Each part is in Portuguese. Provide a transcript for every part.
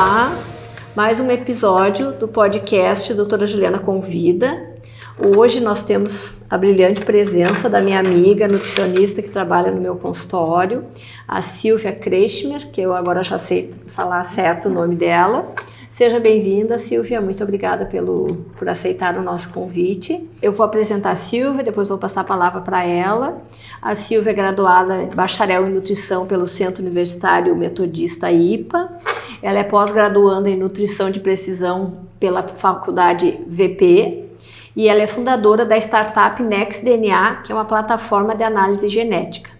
Olá, mais um episódio do podcast Doutora Juliana Convida. Hoje nós temos a brilhante presença da minha amiga nutricionista que trabalha no meu consultório, a Silvia Kretschmer, que eu agora já sei falar certo o nome dela. Seja bem-vinda, Silvia, muito obrigada por aceitar o nosso convite. Eu vou apresentar a Silvia, depois vou passar a palavra para ela. A Silvia é graduada bacharel em nutrição pelo Centro Universitário Metodista IPA. Ela é pós-graduanda em nutrição de precisão pela Faculdade VP e ela é fundadora da startup NextDNA, que é uma plataforma de análise genética.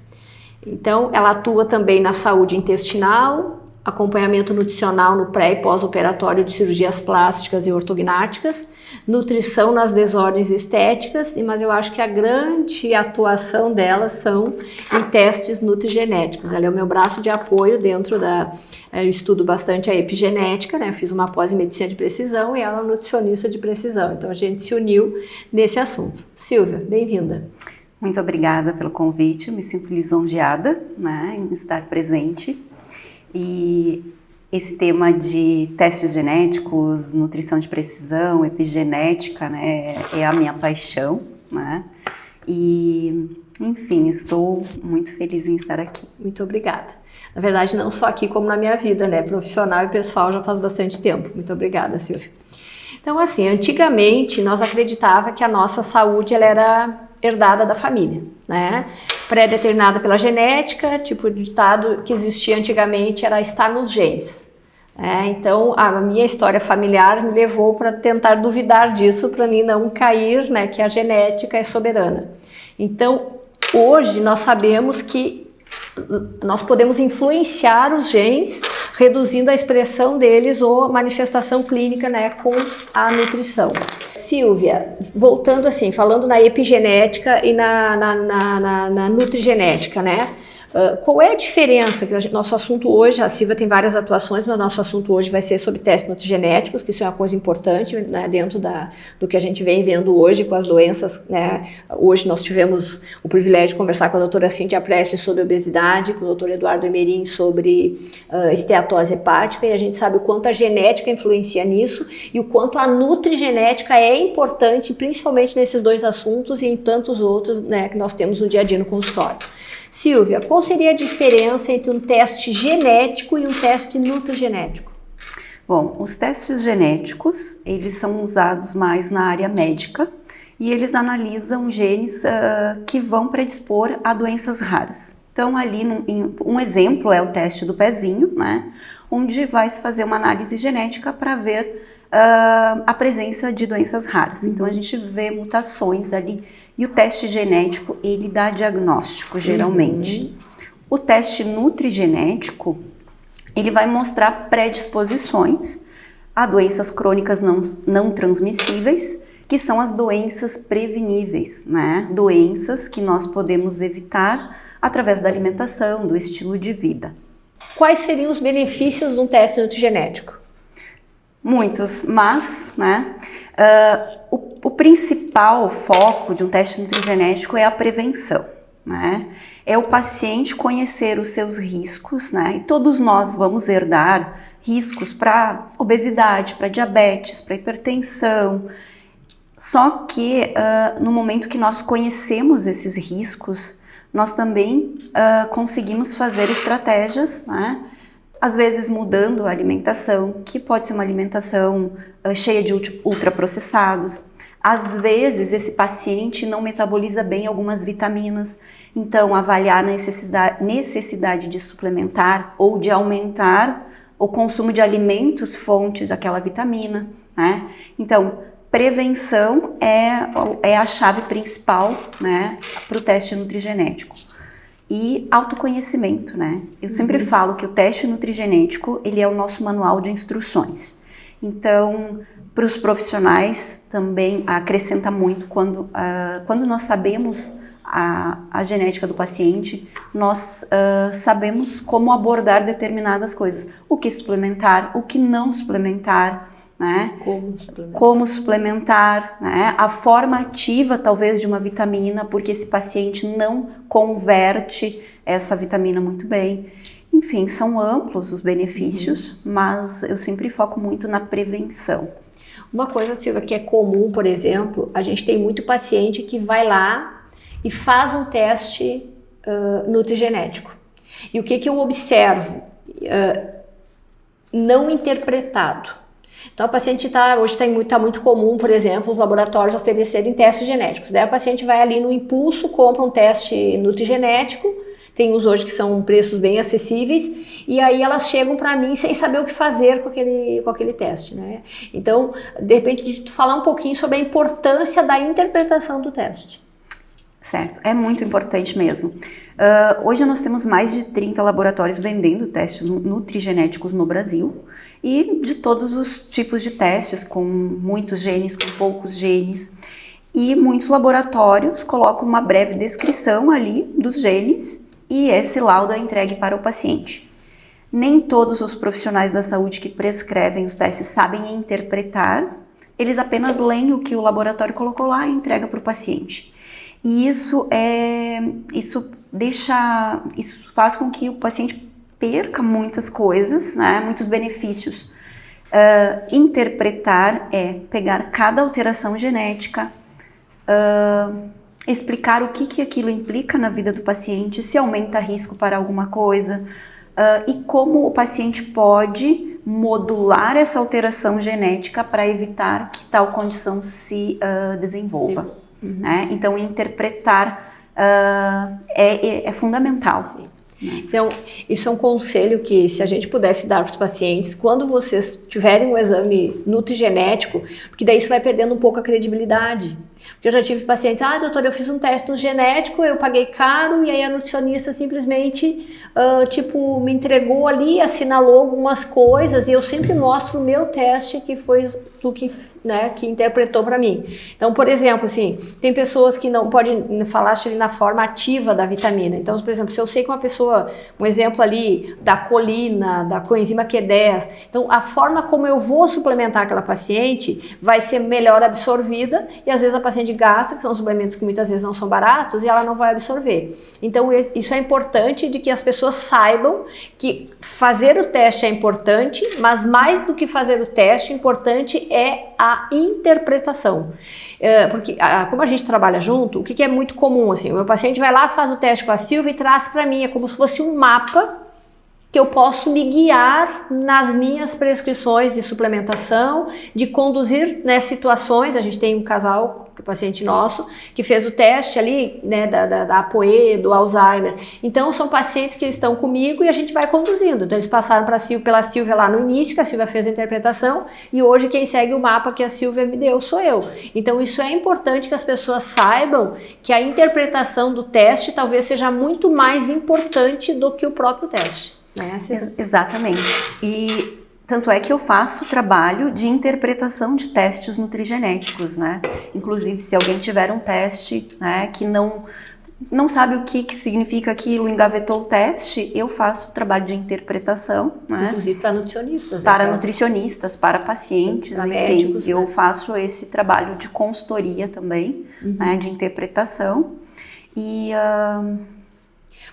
Então, ela atua também na saúde intestinal, acompanhamento nutricional no pré e pós-operatório de cirurgias plásticas e ortognáticas, nutrição nas desordens estéticas, mas eu acho que a grande atuação dela são em testes nutrigenéticos. Ela é o meu braço de apoio dentro eu estudo bastante a epigenética, né? Eu fiz uma pós em medicina de precisão e ela é nutricionista de precisão, então a gente se uniu nesse assunto. Silvia, bem-vinda. Muito obrigada pelo convite, me sinto lisonjeada, né, em estar presente. E esse tema de testes genéticos, nutrição de precisão, epigenética, né, é a minha paixão, né? E, enfim, estou muito feliz em estar aqui. Muito obrigada. Na verdade, não só aqui, como na minha vida, né? Profissional e pessoal já faz bastante tempo. Muito obrigada, Silvia. Então, assim, antigamente nós acreditávamos que a nossa saúde ela era herdada da família, né? Pré-determinada pela genética, tipo o ditado que existia antigamente era estar nos genes. Então, a minha história familiar me levou para tentar duvidar disso, para mim não cair, né, que a genética é soberana. Então, hoje nós sabemos que nós podemos influenciar os genes, reduzindo a expressão deles ou a manifestação clínica, né, com a nutrição. Silvia, voltando assim, falando na epigenética e na nutrigenética, né? Qual é a diferença? Que nosso assunto hoje, a Silvia tem várias atuações, mas nosso assunto hoje vai ser sobre testes nutrigenéticos, que isso é uma coisa importante, né, dentro do que a gente vem vendo hoje com as doenças, né? Hoje nós tivemos o privilégio de conversar com a doutora Cíntia Prestes sobre obesidade, com o doutor Eduardo Emerim sobre esteatose hepática, e a gente sabe o quanto a genética influencia nisso e o quanto a nutrigenética é importante, principalmente nesses dois assuntos e em tantos outros, né, que nós temos no dia a dia no consultório. Silvia, qual seria a diferença entre um teste genético e um teste nutrigenético? Bom, os testes genéticos, eles são usados mais na área médica e eles analisam genes que vão predispor a doenças raras. Então, ali, um exemplo é o teste do pezinho, né? Onde vai se fazer uma análise genética para ver a presença de doenças raras. Então, a gente vê mutações ali. E o teste genético, ele dá diagnóstico, geralmente. O teste nutrigenético, ele vai mostrar predisposições a doenças crônicas não transmissíveis, que são as doenças preveníveis, né? Doenças que nós podemos evitar através da alimentação, do estilo de vida. Quais seriam os benefícios de um teste nutrigenético? Muitos, mas, né, o principal foco de um teste nutrigenético é a prevenção, né? É o paciente conhecer os seus riscos, né? E todos nós vamos herdar riscos para obesidade, para diabetes, para hipertensão. Só que no momento que nós conhecemos esses riscos, nós também conseguimos fazer estratégias, né? Às vezes mudando a alimentação, que pode ser uma alimentação cheia de ultraprocessados. Às vezes esse paciente não metaboliza bem algumas vitaminas, então avaliar a necessidade de suplementar ou de aumentar o consumo de alimentos fontes daquela vitamina, né? Então, prevenção é a chave principal, né, para o teste nutrigenético. E autoconhecimento, né? Eu sempre falo que o teste nutrigenético, ele é o nosso manual de instruções. Então, para os profissionais também acrescenta muito quando nós sabemos a genética do paciente, nós sabemos como abordar determinadas coisas. O que suplementar, o que não suplementar, né? Como suplementar, né? A forma ativa talvez de uma vitamina, porque esse paciente não converte essa vitamina muito bem. Enfim, são amplos os benefícios, mas eu sempre foco muito na prevenção. Uma coisa, Silvia, que é comum, por exemplo, a gente tem muito paciente que vai lá e faz um teste nutrigenético. E o que eu observo? Não interpretado. Então, a paciente hoje está muito comum, por exemplo, os laboratórios oferecerem testes genéticos. Daí a paciente vai ali no impulso, compra um teste nutrigenético, tem uns hoje que são preços bem acessíveis, e aí elas chegam para mim sem saber o que fazer com aquele teste, né? Então, de repente, de tu falar um pouquinho sobre a importância da interpretação do teste. Certo, é muito importante mesmo. Hoje nós temos mais de 30 laboratórios vendendo testes nutrigenéticos no Brasil e de todos os tipos de testes, com muitos genes, com poucos genes. E muitos laboratórios colocam uma breve descrição ali dos genes e esse laudo é entregue para o paciente. Nem todos os profissionais da saúde que prescrevem os testes sabem interpretar, eles apenas leem o que o laboratório colocou lá e entrega para o paciente. E isso faz com que o paciente perca muitas coisas, né, muitos benefícios. Interpretar é pegar cada alteração genética, explicar o que aquilo implica na vida do paciente, se aumenta risco para alguma coisa, e como o paciente pode modular essa alteração genética para evitar que tal condição se desenvolva. Né? Então, interpretar é fundamental. Sim. Então, isso é um conselho que, se a gente pudesse dar para os pacientes, quando vocês tiverem um exame nutrigenético, porque daí isso vai perdendo um pouco a credibilidade. Porque eu já tive pacientes, doutor, eu fiz um teste genético, eu paguei caro, e aí a nutricionista simplesmente, me entregou ali, assinalou algumas coisas, e eu sempre mostro o meu teste, que foi tu que interpretou para mim. Então, por exemplo, assim, tem pessoas que não podem falar ali na forma ativa da vitamina. Então, por exemplo, se eu sei que uma pessoa, um exemplo ali da colina, da coenzima Q10, então a forma como eu vou suplementar aquela paciente vai ser melhor absorvida, e às vezes a paciente gasta, que são suplementos que muitas vezes não são baratos, e ela não vai absorver. Então, isso é importante de que as pessoas saibam que fazer o teste é importante, mas mais do que fazer o teste, importante é a interpretação. Porque, como a gente trabalha junto, o que é muito comum, assim, o meu paciente vai lá, faz o teste com a Silvia e traz para mim, é como se fosse um mapa que eu posso me guiar nas minhas prescrições de suplementação, de conduzir, né, situações. A gente tem um casal, um paciente nosso, que fez o teste ali, né, da APOE, do Alzheimer. Então, são pacientes que estão comigo e a gente vai conduzindo. Então, eles passaram pela Silvia lá no início, que a Silvia fez a interpretação, e hoje quem segue o mapa que a Silvia me deu sou eu. Então, isso é importante que as pessoas saibam que a interpretação do teste talvez seja muito mais importante do que o próprio teste. Exatamente. E tanto é que eu faço trabalho de interpretação de testes nutrigenéticos, né? Inclusive, se alguém tiver um teste, né, que não sabe o que significa aquilo, engavetou o teste, eu faço trabalho de interpretação, né? Inclusive para nutricionistas. Para nutricionistas, para pacientes, enfim. Médicos, eu faço esse trabalho de consultoria também, né, de interpretação. E...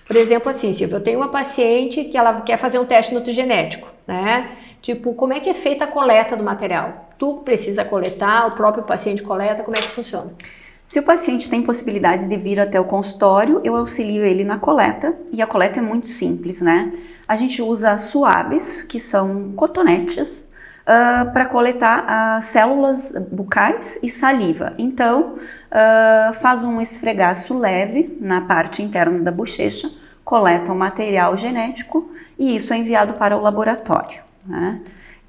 Por exemplo, assim, Silvia, eu tenho uma paciente que ela quer fazer um teste nutrigenético, né? Tipo, como é que é feita a coleta do material? Tu precisa coletar, o próprio paciente coleta, como é que funciona? Se o paciente tem possibilidade de vir até o consultório, eu auxilio ele na coleta, e a coleta é muito simples, né? A gente usa suaves, que são cotonetes, para coletar células bucais e saliva. Então, faz um esfregaço leve na parte interna da bochecha, coleta o material genético e isso é enviado para o laboratório, né?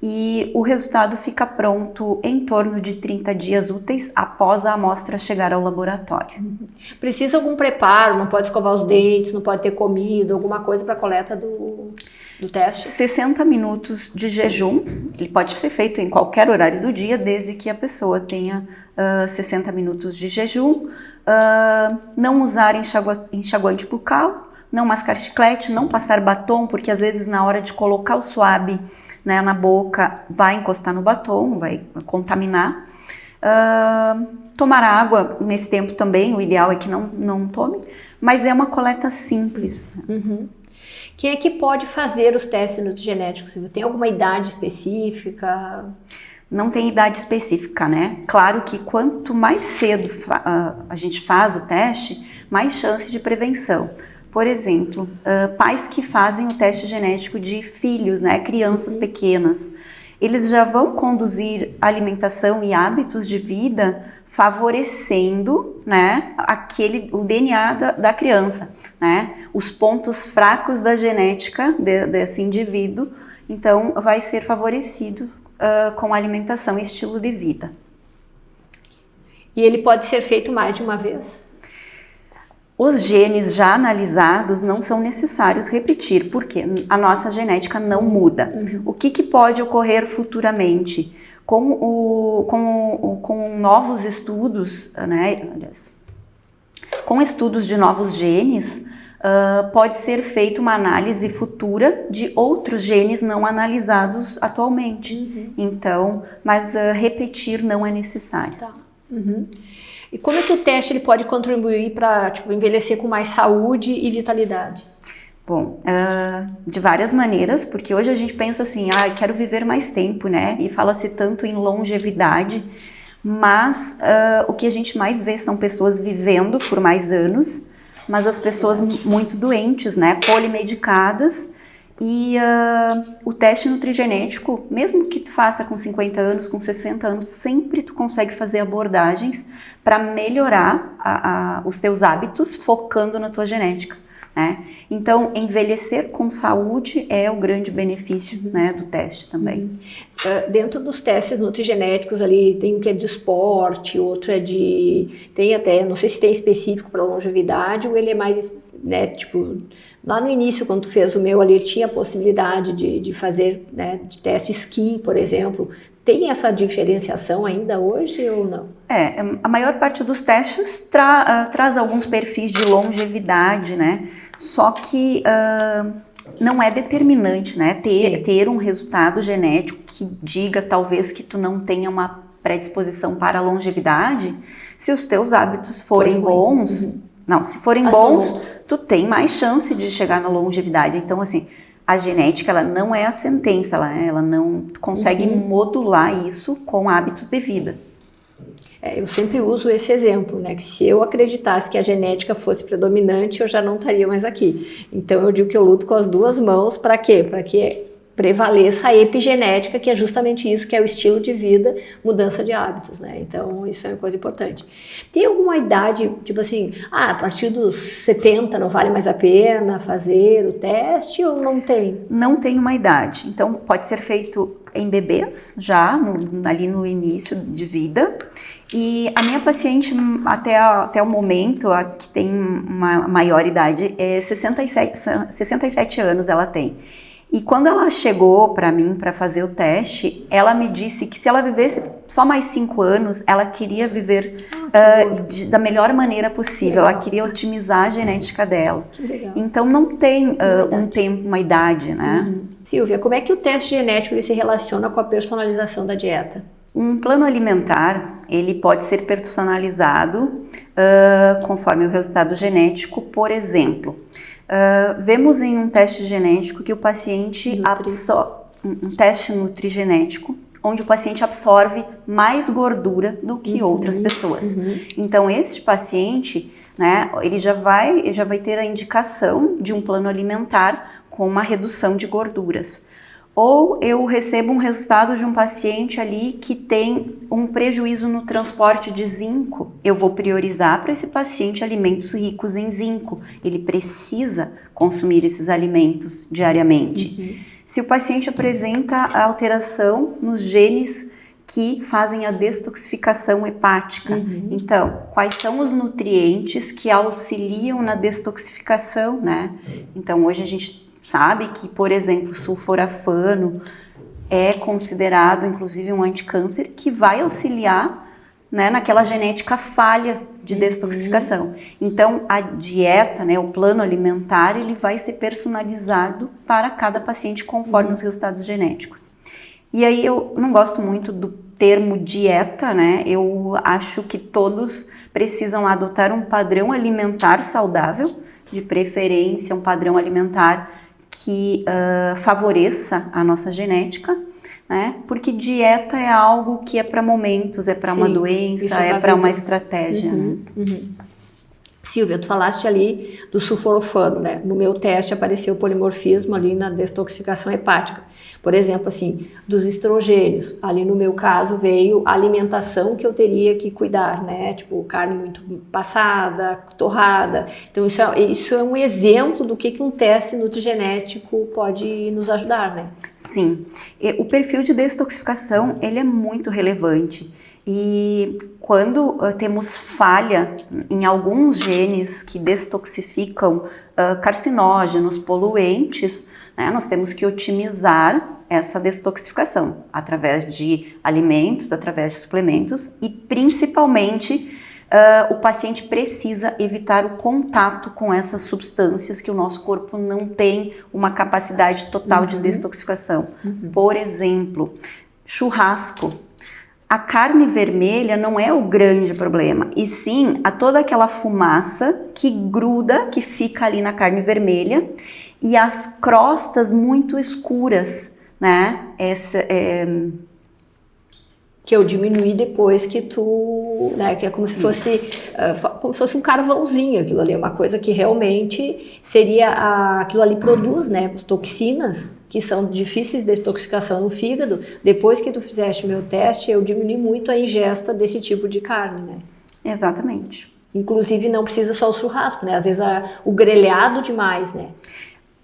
E o resultado fica pronto em torno de 30 dias úteis após a amostra chegar ao laboratório. Precisa algum preparo? Não pode escovar os dentes, não pode ter comido, alguma coisa para a coleta do teste? 60 minutos de jejum, ele pode ser feito em qualquer horário do dia, desde que a pessoa tenha 60 minutos de jejum. Não usar enxaguante bucal, não mascar chiclete, não passar batom, porque às vezes na hora de colocar o suave, né, na boca, vai encostar no batom, vai contaminar. Tomar água nesse tempo também, o ideal é que não tome, mas é uma coleta simples. Uhum. Quem é que pode fazer os testes nutrigenéticos? Tem alguma idade específica? Não tem idade específica, né? Claro que quanto mais cedo a gente faz o teste, mais chance de prevenção. Por exemplo, pais que fazem o teste genético de filhos, né? Crianças pequenas, eles já vão conduzir alimentação e hábitos de vida favorecendo, né, o DNA da criança, né? Os pontos fracos da genética desse indivíduo, então vai ser favorecido com alimentação e estilo de vida. E ele pode ser feito mais de uma vez? Os genes já analisados não são necessários repetir, porque a nossa genética não muda. O que pode ocorrer futuramente? Com novos estudos, né, com estudos de novos genes, pode ser feita uma análise futura de outros genes não analisados atualmente. Então, mas repetir não é necessário. Tá. E como é que o teste ele pode contribuir para envelhecer com mais saúde e vitalidade? Bom, de várias maneiras, porque hoje a gente pensa assim, quero viver mais tempo, né? E fala-se tanto em longevidade, mas o que a gente mais vê são pessoas vivendo por mais anos, mas as pessoas muito doentes, né? Polimedicadas. E o teste nutrigenético, mesmo que tu faça com 50 anos, com 60 anos, sempre tu consegue fazer abordagens para melhorar os teus hábitos, focando na tua genética, né? Então, envelhecer com saúde é o grande benefício, né, do teste também. Dentro dos testes nutrigenéticos ali, tem um que é de esporte, outro é tem até, não sei se tem específico para longevidade, ou ele é mais, né, lá no início, quando tu fez o meu ali, tinha a possibilidade de fazer, né, de teste skin, por exemplo. Tem essa diferenciação ainda hoje ou não? A maior parte dos testes traz alguns perfis de longevidade, né? Só que não é determinante, né? Ter um resultado genético que diga talvez que tu não tenha uma predisposição para a longevidade, se os teus hábitos forem bons. Não, se forem bons, tu tem mais chance de chegar na longevidade. Então, assim, a genética, ela não é a sentença, ela não consegue modular isso com hábitos de vida. Eu sempre uso esse exemplo, né? Que se eu acreditasse que a genética fosse predominante, eu já não estaria mais aqui. Então, eu digo que eu luto com as duas mãos, para quê? Para que prevaleça a epigenética, que é justamente isso, que é o estilo de vida, mudança de hábitos, né? Então, isso é uma coisa importante. Tem alguma idade, tipo assim, a partir dos 70 não vale mais a pena fazer o teste ou não tem? Não tem uma idade. Então, pode ser feito em bebês, já ali no início de vida. E a minha paciente, até o momento, a que tem uma maior idade, 67 anos ela tem. E quando ela chegou para mim para fazer o teste, ela me disse que se ela vivesse só mais 5 anos, ela queria viver da melhor maneira possível. Ela queria otimizar a genética dela. Que legal. Então não tem um tempo, uma idade, né? Silvia, como é que o teste genético ele se relaciona com a personalização da dieta? Um plano alimentar, ele pode ser personalizado conforme o resultado genético. Por exemplo, vemos em um teste genético que o paciente um teste nutrigenético, onde o paciente absorve mais gordura do que outras pessoas. Então, este paciente, né, ele já vai ter a indicação de um plano alimentar com uma redução de gorduras. Ou eu recebo um resultado de um paciente ali que tem um prejuízo no transporte de zinco. Eu vou priorizar para esse paciente alimentos ricos em zinco. Ele precisa consumir esses alimentos diariamente. Se o paciente apresenta alteração nos genes que fazem a detoxificação hepática. Então, quais são os nutrientes que auxiliam na detoxificação, né? Então, hoje a gente sabe que, por exemplo, sulforafano é considerado, inclusive, um anticâncer que vai auxiliar, né, naquela genética falha de detoxificação. Então, a dieta, né, o plano alimentar, ele vai ser personalizado para cada paciente conforme os resultados genéticos. E aí eu não gosto muito do termo dieta, né? Eu acho que todos precisam adotar um padrão alimentar saudável, de preferência um padrão alimentar que favoreça a nossa genética, né? Porque dieta é algo que é para momentos, é para uma doença, é para uma estratégia. Silvia, tu falaste ali do sulforafano, né? No meu teste apareceu o polimorfismo ali na detoxificação hepática. Por exemplo, assim, dos estrogênios. Ali no meu caso veio a alimentação que eu teria que cuidar, né? Tipo, carne muito passada, torrada. Então, isso é um exemplo do que um teste nutrigenético pode nos ajudar, né? Sim. O perfil de detoxificação, ele é muito relevante. E quando temos falha em alguns genes que detoxificam carcinógenos, poluentes, né, nós temos que otimizar essa detoxificação através de alimentos, através de suplementos e principalmente o paciente precisa evitar o contato com essas substâncias que o nosso corpo não tem uma capacidade total de detoxificação. Por exemplo, churrasco. A carne vermelha não é o grande problema, e sim toda aquela fumaça que gruda, que fica ali na carne vermelha, e as crostas muito escuras, né? Que eu diminui depois que tu, né, que é como se fosse um carvãozinho, aquilo ali é uma coisa que realmente seria, aquilo ali produz, né, toxinas, que são difíceis de detoxificação no fígado. Depois que tu fizeste meu teste, eu diminui muito a ingesta desse tipo de carne, né? Exatamente. Inclusive não precisa só o churrasco, né, às vezes o grelhado demais, né?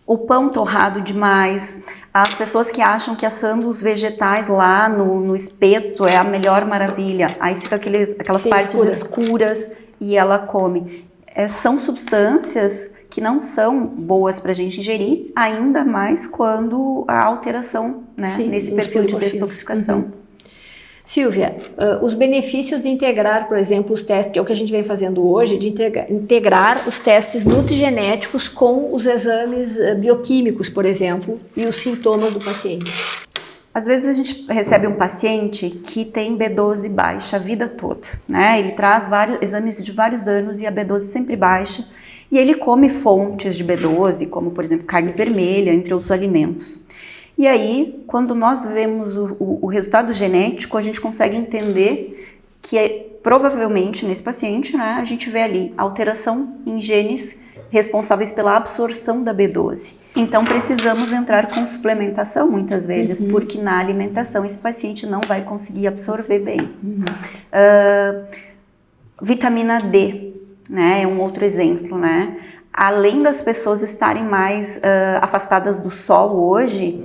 O pão torrado demais, as pessoas que acham que assando os vegetais lá no espeto é a melhor maravilha, aí fica aquelas partes escuras e ela come. São substâncias que não são boas para a gente ingerir, ainda mais quando há alteração, né, nesse perfil de detoxificação. Silvia, os benefícios de integrar, por exemplo, os testes, que é o que a gente vem fazendo hoje, de integrar os testes nutrigenéticos com os exames bioquímicos, por exemplo, e os sintomas do paciente. Às vezes a gente recebe um paciente que tem B12 baixa a vida toda, né? Ele traz vários exames de vários anos e a B12 sempre baixa, e ele come fontes de B12, como por exemplo carne vermelha, entre outros alimentos. E aí, quando nós vemos o resultado genético, a gente consegue entender que provavelmente nesse paciente, né, a gente vê ali alteração em genes responsáveis pela absorção da B12. Então precisamos entrar com suplementação muitas vezes, porque na alimentação esse paciente não vai conseguir absorver bem. Vitamina D, né, é um outro exemplo, né? Além das pessoas estarem mais afastadas do sol hoje,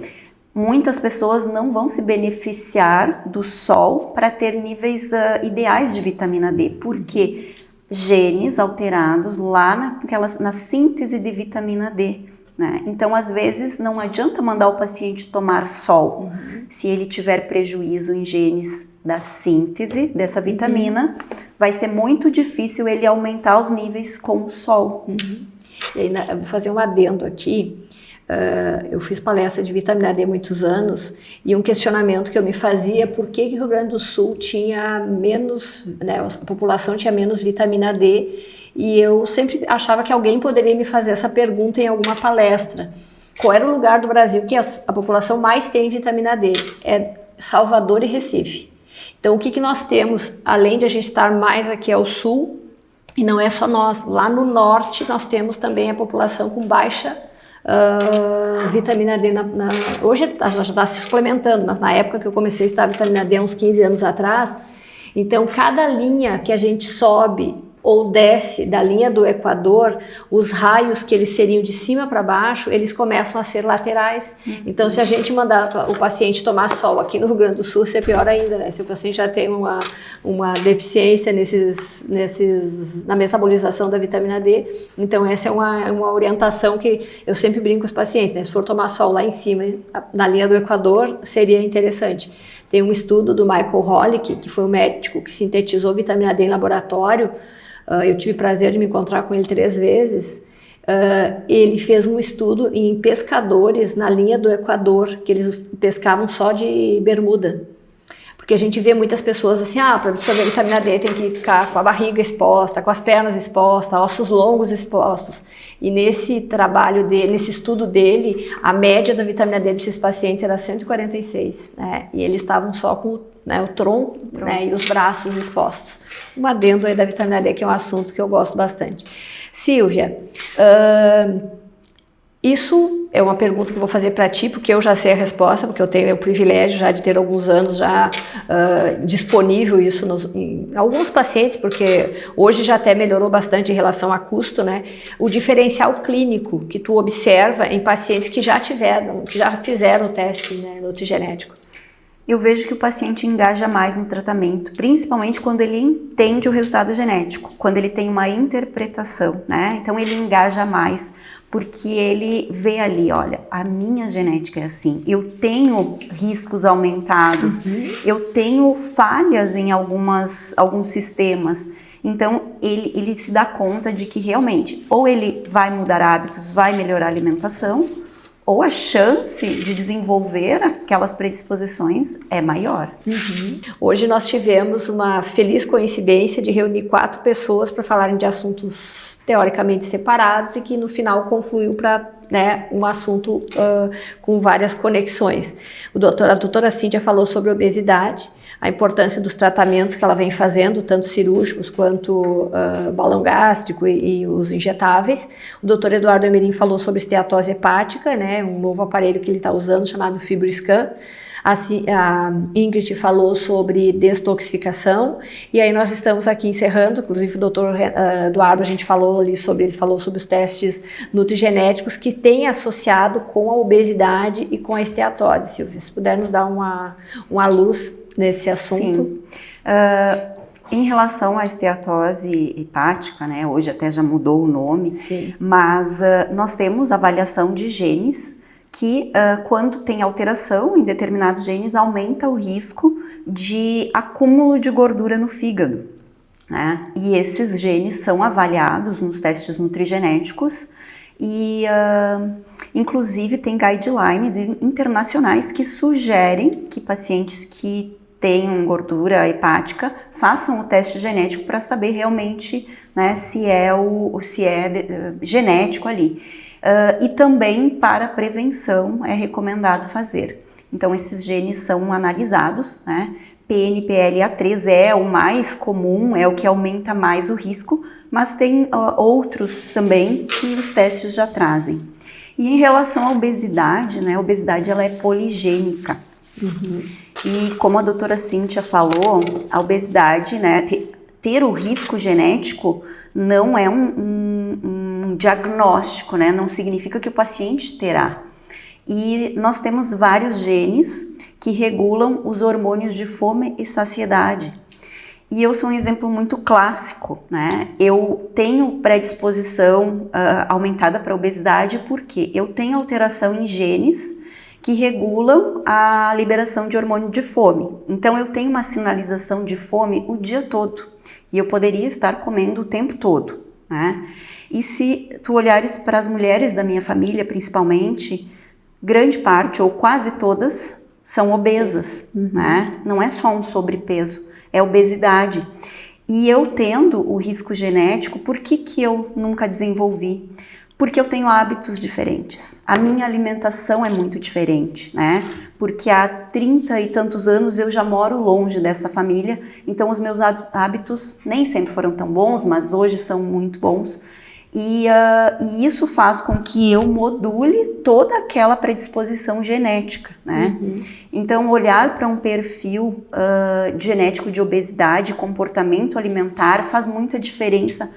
muitas pessoas não vão se beneficiar do sol para ter níveis ideais de vitamina D, porque genes alterados lá na síntese de vitamina D, né? Então, às vezes, não adianta mandar o paciente tomar sol se ele tiver prejuízo em genes da síntese dessa vitamina, vai ser muito difícil ele aumentar os níveis com o sol. E aí, eu vou fazer um adendo aqui. Eu fiz palestra de vitamina D há muitos anos e um questionamento que eu me fazia: por que o Rio Grande do Sul tinha menos, né, a população tinha menos vitamina D, e eu sempre achava que alguém poderia me fazer essa pergunta em alguma palestra. Qual era o lugar do Brasil que a população mais tem vitamina D? É Salvador e Recife. Então, o que nós temos, além de a gente estar mais aqui ao sul, e não é só nós, lá no norte nós temos também a população com baixa vitamina D. Hoje já está se suplementando, mas na época que eu comecei a estudar vitamina D, há uns 15 anos atrás, então cada linha que a gente sobe ou desce da linha do Equador, os raios que eles seriam de cima para baixo, eles começam a ser laterais. Então, se a gente mandar o paciente tomar sol aqui no Rio Grande do Sul, isso é pior ainda, né? Se o paciente já tem uma deficiência na metabolização da vitamina D, então essa é uma orientação que eu sempre brinco com os pacientes, né? Se for tomar sol lá em cima, na linha do Equador, seria interessante. Tem um estudo do Michael Holick, que foi um médico que sintetizou vitamina D em laboratório. Eu tive o prazer de me encontrar com ele 3 vezes. Ele fez um estudo em pescadores na linha do Equador, que eles pescavam só de bermuda. Porque a gente vê muitas pessoas assim, para absorver vitamina D tem que ficar com a barriga exposta, com as pernas expostas, ossos longos expostos. E nesse trabalho dele, nesse estudo dele, a média da vitamina D desses pacientes era 146, né? E eles estavam só com, né, o tronco, né, e os braços expostos. Um adendo aí da vitamina D, que é um assunto que eu gosto bastante. Silvia, isso é uma pergunta que eu vou fazer para ti, porque eu já sei a resposta, porque eu tenho o privilégio já de ter alguns anos já disponível isso em alguns pacientes, porque hoje já até melhorou bastante em relação a custo, né? O diferencial clínico que tu observa em pacientes que já fizeram o teste, né, nutrigenético. Eu vejo que o paciente engaja mais no tratamento, principalmente quando ele entende o resultado genético, quando ele tem uma interpretação, né? Então ele engaja mais, porque ele vê ali, olha, a minha genética é assim, eu tenho riscos aumentados, eu tenho falhas em alguns sistemas. Então ele se dá conta de que realmente, ou ele vai mudar hábitos, vai melhorar a alimentação, ou a chance de desenvolver aquelas predisposições é maior. Hoje nós tivemos uma feliz coincidência de reunir 4 pessoas para falarem de assuntos teoricamente separados e que no final confluiu para, né, um assunto com várias conexões. A doutora Cíntia falou sobre obesidade, a importância dos tratamentos que ela vem fazendo, tanto cirúrgicos quanto balão gástrico e os injetáveis. O doutor Eduardo Amerim falou sobre esteatose hepática, né, um novo aparelho que ele está usando chamado FibroScan. A Ingrid falou sobre detoxificação, e aí nós estamos aqui encerrando, inclusive o doutor Eduardo, ele falou sobre os testes nutrigenéticos que tem associado com a obesidade e com a esteatose. Silvia, se puder nos dar uma luz nesse assunto. Sim. Em relação à esteatose hepática, né, hoje até já mudou o nome, sim, mas nós temos avaliação de genes que quando tem alteração em determinados genes aumenta o risco de acúmulo de gordura no fígado, né? E esses genes são avaliados nos testes nutrigenéticos e inclusive tem guidelines internacionais que sugerem que pacientes que tenham gordura hepática façam o teste genético para saber realmente, né, se é genético ali. E também para prevenção é recomendado fazer. Então esses genes são analisados, né? PNPLA3 é o mais comum, é o que aumenta mais o risco, mas tem outros também que os testes já trazem. E em relação à obesidade, né? A obesidade ela é poligênica. E como a doutora Cíntia falou, a obesidade, né? Ter o risco genético não é um diagnóstico, né? Não significa que o paciente terá. E nós temos vários genes que regulam os hormônios de fome e saciedade. E eu sou um exemplo muito clássico, né? Eu tenho predisposição aumentada para obesidade porque eu tenho alteração em genes que regulam a liberação de hormônio de fome. Então eu tenho uma sinalização de fome o dia todo e eu poderia estar comendo o tempo todo, né? E se tu olhares para as mulheres da minha família, principalmente, grande parte ou quase todas são obesas, né? Não é só um sobrepeso, é obesidade. E eu tendo o risco genético, por que eu nunca desenvolvi? Porque eu tenho hábitos diferentes. A minha alimentação é muito diferente, né? Porque há 30 e tantos anos eu já moro longe dessa família, então os meus hábitos nem sempre foram tão bons, mas hoje são muito bons. E isso faz com que eu module toda aquela predisposição genética, né? Então, olhar para um perfil genético de obesidade, comportamento alimentar, faz muita diferença,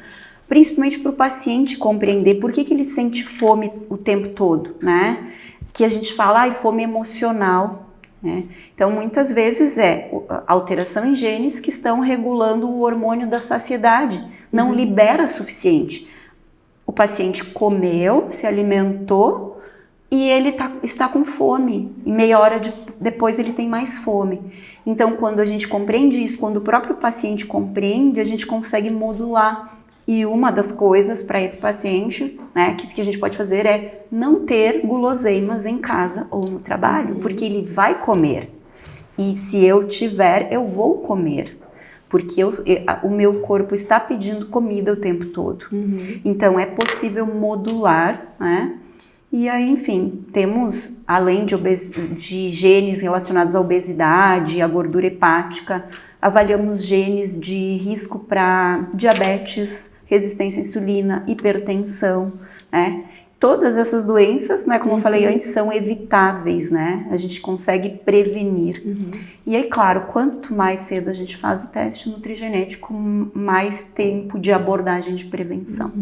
principalmente para o paciente compreender por que ele sente fome o tempo todo, né? Que a gente fala, fome emocional, né? Então, muitas vezes é alteração em genes que estão regulando o hormônio da saciedade, não libera suficiente. O paciente comeu, se alimentou e ele está com fome. E meia hora depois ele tem mais fome. Então, quando a gente compreende isso, quando o próprio paciente compreende, a gente consegue modular. E uma das coisas para esse paciente, né, que a gente pode fazer é não ter guloseimas em casa ou no trabalho, porque ele vai comer. E se eu tiver, eu vou comer. Porque o meu corpo está pedindo comida o tempo todo. Então, é possível modular, né? E aí, enfim, temos, além de genes relacionados à obesidade, à gordura hepática, avaliamos genes de risco para diabetes, resistência à insulina, hipertensão, né? Todas essas doenças, né, como eu falei antes, são evitáveis, né? A gente consegue prevenir. E aí, claro, quanto mais cedo a gente faz o teste nutrigenético, mais tempo de abordagem de prevenção.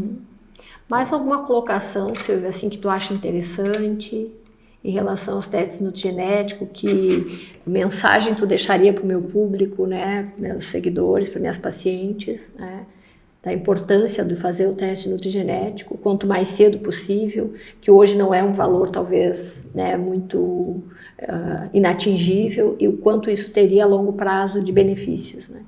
Mais alguma colocação, Silvia, assim, que tu acha interessante em relação aos testes nutrigenéticos, que mensagem tu deixaria para o meu público, né, meus seguidores, para minhas pacientes, né? Da importância de fazer o teste nutrigenético, quanto mais cedo possível, que hoje não é um valor talvez, né, muito inatingível, e o quanto isso teria a longo prazo de benefícios, né?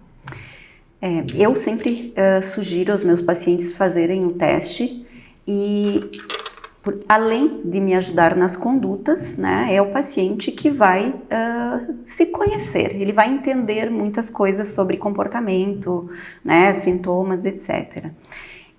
Eu sempre sugiro aos meus pacientes fazerem o teste e, além de me ajudar nas condutas, né, é o paciente que vai se conhecer, ele vai entender muitas coisas sobre comportamento, né, sintomas, etc.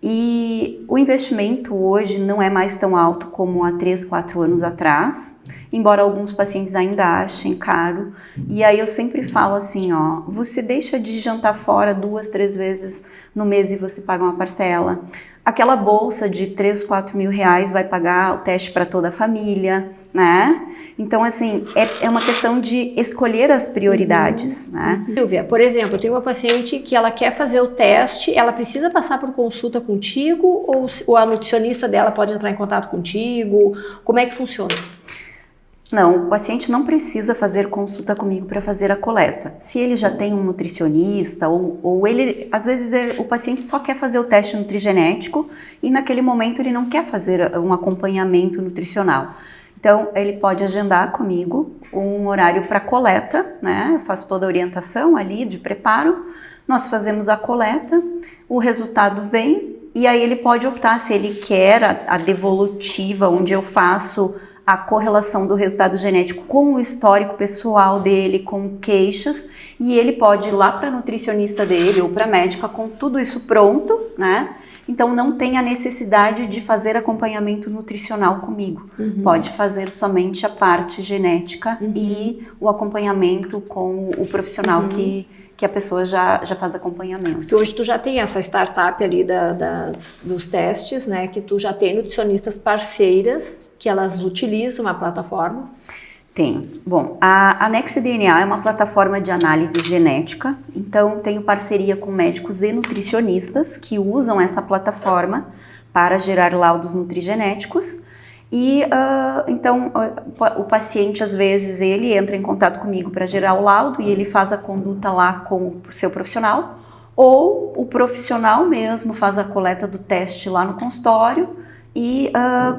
E o investimento hoje não é mais tão alto como há 3, 4 anos atrás, embora alguns pacientes ainda achem caro. E aí eu sempre falo assim, ó, você deixa de jantar fora 2, 3 vezes no mês e você paga uma parcela. Aquela bolsa de 3, 4 mil reais vai pagar o teste para toda a família, né? Então, assim, é uma questão de escolher as prioridades, né? Silvia, por exemplo, eu tenho uma paciente que ela quer fazer o teste, ela precisa passar por consulta contigo ou a nutricionista dela pode entrar em contato contigo? Como é que funciona? Não, o paciente não precisa fazer consulta comigo para fazer a coleta. Se ele já tem um nutricionista ou ele, às vezes o paciente só quer fazer o teste nutrigenético e naquele momento ele não quer fazer um acompanhamento nutricional. Então, ele pode agendar comigo um horário para coleta, né? Eu faço toda a orientação ali de preparo, nós fazemos a coleta, o resultado vem e aí ele pode optar se ele quer a devolutiva, onde eu faço a correlação do resultado genético com o histórico pessoal dele, com queixas, e ele pode ir lá para a nutricionista dele ou para a médica com tudo isso pronto, né? Então não tem a necessidade de fazer acompanhamento nutricional comigo. Pode fazer somente a parte genética e o acompanhamento com o profissional que a pessoa já faz acompanhamento. Porque hoje tu já tem essa startup ali dos testes, né? Que tu já tem nutricionistas parceiras que elas utilizam a plataforma. Tem. Bom, a NextDNA é uma plataforma de análise genética, então tenho parceria com médicos e nutricionistas que usam essa plataforma para gerar laudos nutrigenéticos e então o paciente às vezes ele entra em contato comigo para gerar o laudo e ele faz a conduta lá com o seu profissional ou o profissional mesmo faz a coleta do teste lá no consultório e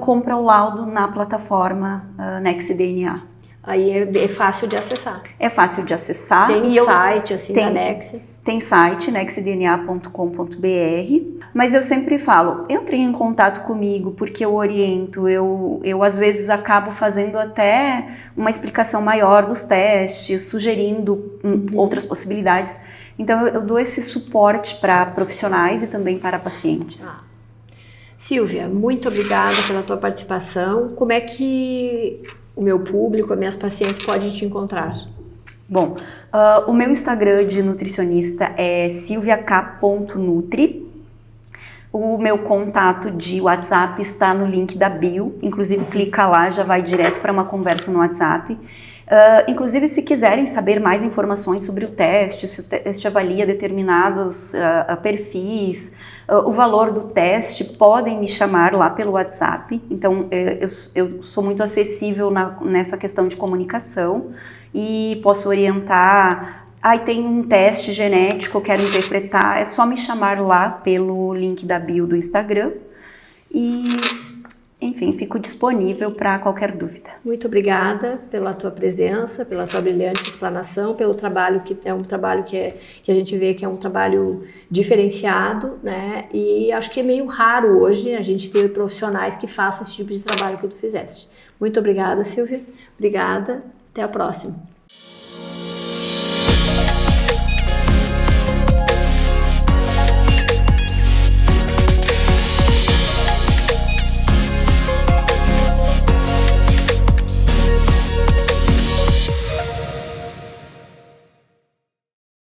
compra o laudo na plataforma NextDNA. Aí é fácil de acessar. É fácil de acessar. Tem um site assim da Nex. Tem site, nextdna.com.br, mas eu sempre falo, entrem em contato comigo, porque eu oriento, eu às vezes acabo fazendo até uma explicação maior dos testes, sugerindo outras possibilidades. Então eu dou esse suporte para profissionais e também para pacientes. Silvia, muito obrigada pela tua participação. Como é que o meu público, as minhas pacientes podem te encontrar? Bom, o meu Instagram de nutricionista é silviak.nutri. O meu contato de WhatsApp está no link da bio, inclusive clica lá, já vai direto para uma conversa no WhatsApp. Inclusive, se quiserem saber mais informações sobre o teste, se o teste avalia determinados perfis, o valor do teste, podem me chamar lá pelo WhatsApp. Então, eu sou muito acessível nessa questão de comunicação e posso orientar. Tem um teste genético, eu quero interpretar, é só me chamar lá pelo link da bio do Instagram e, enfim, fico disponível para qualquer dúvida. Muito obrigada pela tua presença, pela tua brilhante explanação, pelo trabalho que é um trabalho que a gente vê que é um trabalho diferenciado, né? E acho que é meio raro hoje a gente ter profissionais que façam esse tipo de trabalho que tu fizeste. Muito obrigada, Silvia. Obrigada. Até a próxima.